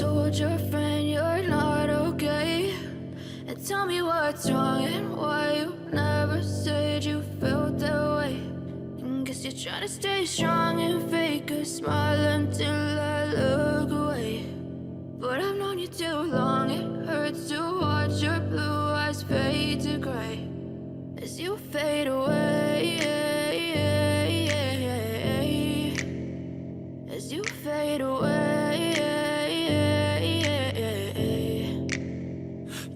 told your friend you're not okay? And tell me what's wrong and why you never said you felt that way. And guess you're trying to stay strong and fake a smile until I look away. But I've known you too long, it hurts to watch your blue eyes fade to gray as you fade away, as you fade away.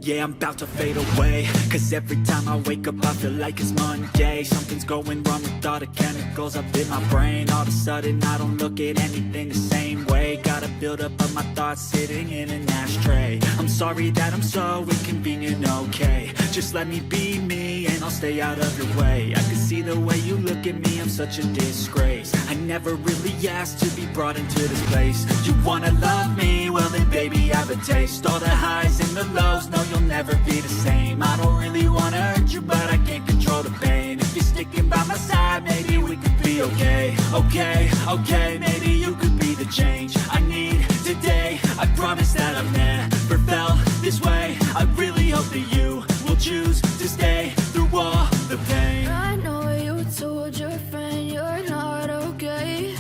Yeah, I'm about to fade away, cause every time I wake up I feel like it's Monday. Something's going wrong with all the chemicals up in my brain. All of a sudden I don't look at anything the same way. Got a buildup of my thoughts sitting in an ashtray. I'm sorry that I'm so inconvenient, okay? Just let me be me and I'll stay out of your way. I can see the way you look at me, I'm such a disgrace. I never really asked to be brought into this place. You wanna love me? Well then baby have a taste. All the highs and the lows, no you'll never be the same. I don't really wanna hurt you, but I can't control the pain. If you're sticking by my side, maybe we could be okay. Okay, maybe you could be the change I need today. I promise that I've never felt this way. I really hope that you will choose to stay through all the pain. I know you told your friend you're not okay.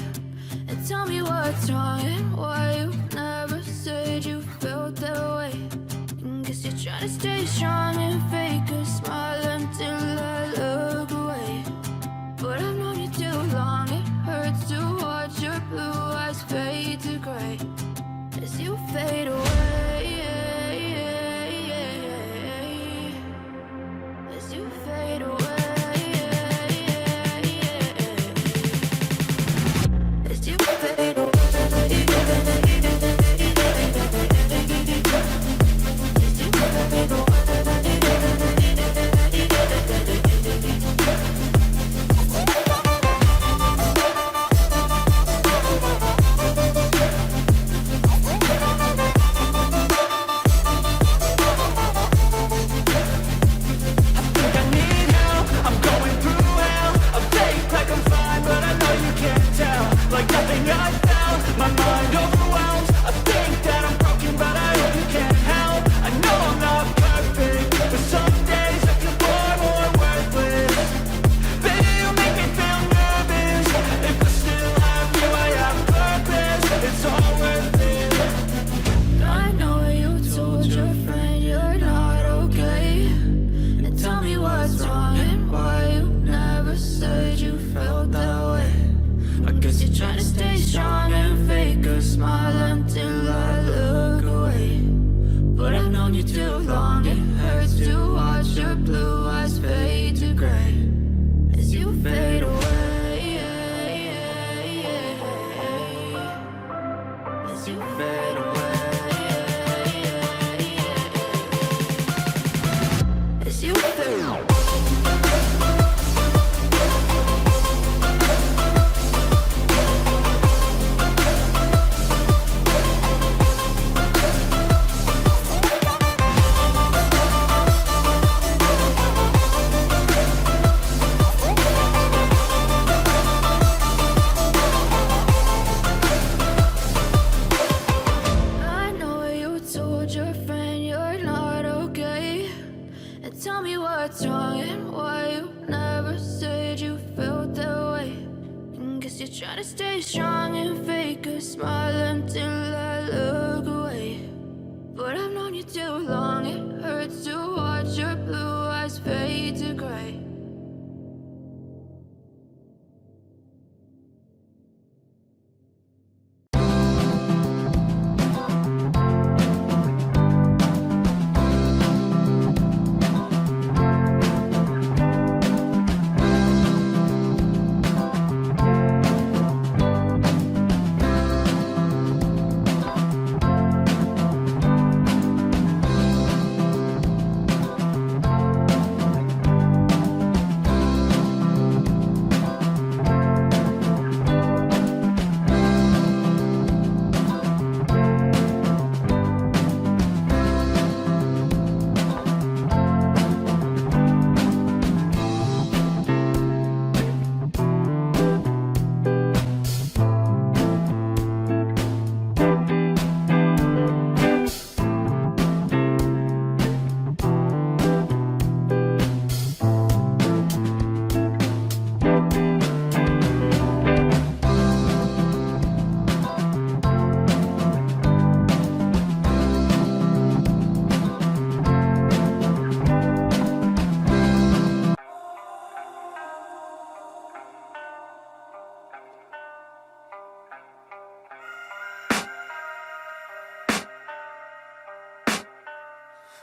And tell me what's wrong and why you never said you felt that way. And guess you're trying to stay strong and fake a smile until I look away. But I've known you too long, it hurts to watch your blue eyes fade to gray as you fade away, as you fade away, as you fade away.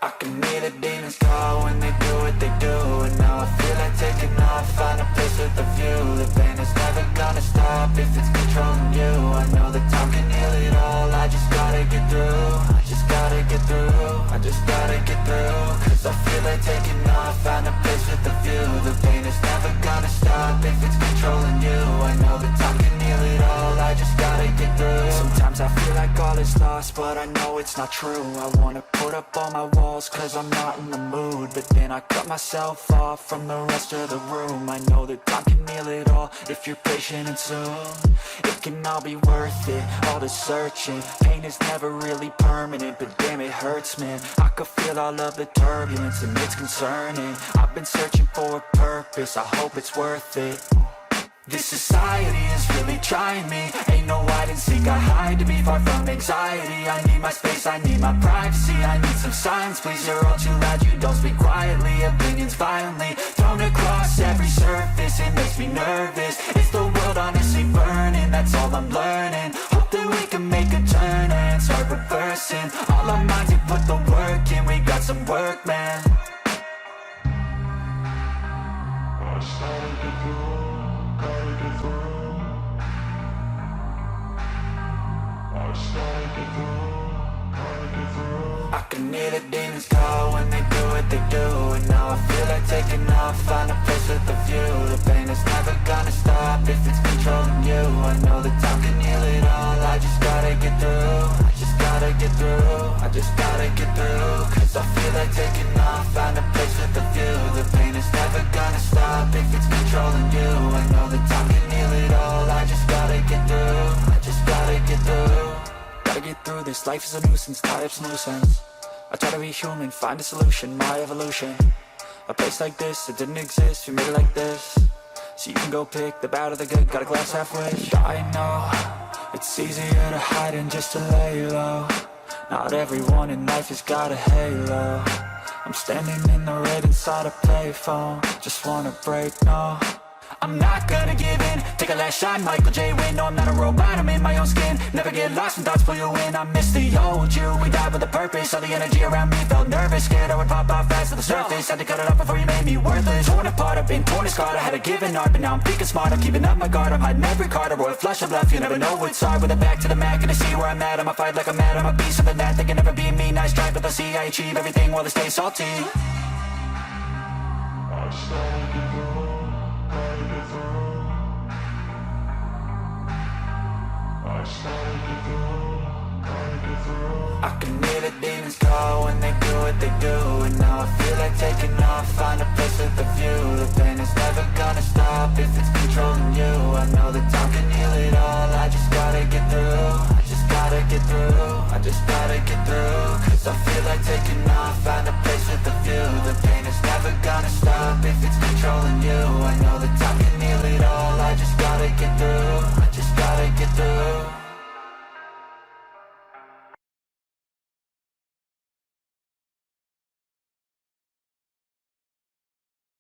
I can hear the demons call when they do what they do. And now I feel like taking off, find a place with a view. The pain is never gonna stop if it's controlling you. I know that time can heal it all, I just gotta get through. I just gotta get through, I just gotta get through. Cause I feel like taking off, find a place with a view. The pain is never gonna stop if it's controlling you. I know that time can heal it all, I just gotta get through. Sometimes I feel like all is lost, but I know it's not true. I wanna put up all my walls cause I'm not in the mood, but then I cut myself off from the rest of the room. I know that time can heal it all if you're patient and soon it can all be worth it, all the searching. Pain is never really permanent, but damn it hurts, man. I could feel all of the turbulence and it's concerning. I've been searching for a purpose, I hope it's worth it. This society is really trying me. Ain't no hide and seek, I hide to be far from anxiety. I need my space, I need my privacy. I need some silence, please, you're all too loud. You don't speak quietly, opinions violently thrown across every surface. It makes me nervous, it's the world honestly burning. That's all I'm learning, hope that we can make a turn and start reversing. All our minds, we put the work in, we got some work, man. I can hear the demons call when they do what they do. And now I feel like taking off, find a place with a view. The pain is never gonna stop if it's controlling you. I know that time can heal it all, I just gotta get through. I just gotta get through, I just gotta get through. Cause I feel like taking off, find a place with a view. The pain is never gonna stop if it's controlling you. I know that time can heal it all, I just gotta get through. I just gotta get through. Gotta get through this, life is a nuisance, tie up some loose ends. I try to be human, find a solution, my evolution. A place like this, it didn't exist, we made it like this. So you can go pick the bad or the good, got a glass half wish. I know, it's easier to hide than just to lay low. Not everyone in life has got a halo. I'm standing in the red inside a payphone. Just wanna break, no, I'm not gonna give in. Take a last shot, Michael J. Win. No, I'm not a robot, I'm in my own skin. Never get lost when thoughts pull you in. I miss the old you, we died with a purpose. All the energy around me felt nervous, scared I would pop off fast to the surface. Had to cut it off before you made me worthless. Torn apart, I've been torn and scarred. I had a given art, but now I'm thinking smart. I'm keeping up my guard, I'm hiding every card. A royal flush of love, you never know what's hard. With a back to the mat, gonna see where I'm at. I'ma fight like I'm mad, I'ma be something that they can never be me. Nice try, but they'll see I achieve everything while they stay salty. I can hear the demons call when they do what they do. And now I feel like taking off, find a place with a view. The pain is never gonna stop if it's controlling you. I know that time can heal it all, I just gotta get through. I just gotta get through, I just gotta get through. Cause I feel like taking off, find a place with a view. The pain is never gonna stop if it's controlling you. I know that time can heal it all, I just gotta get through. I just gotta get through.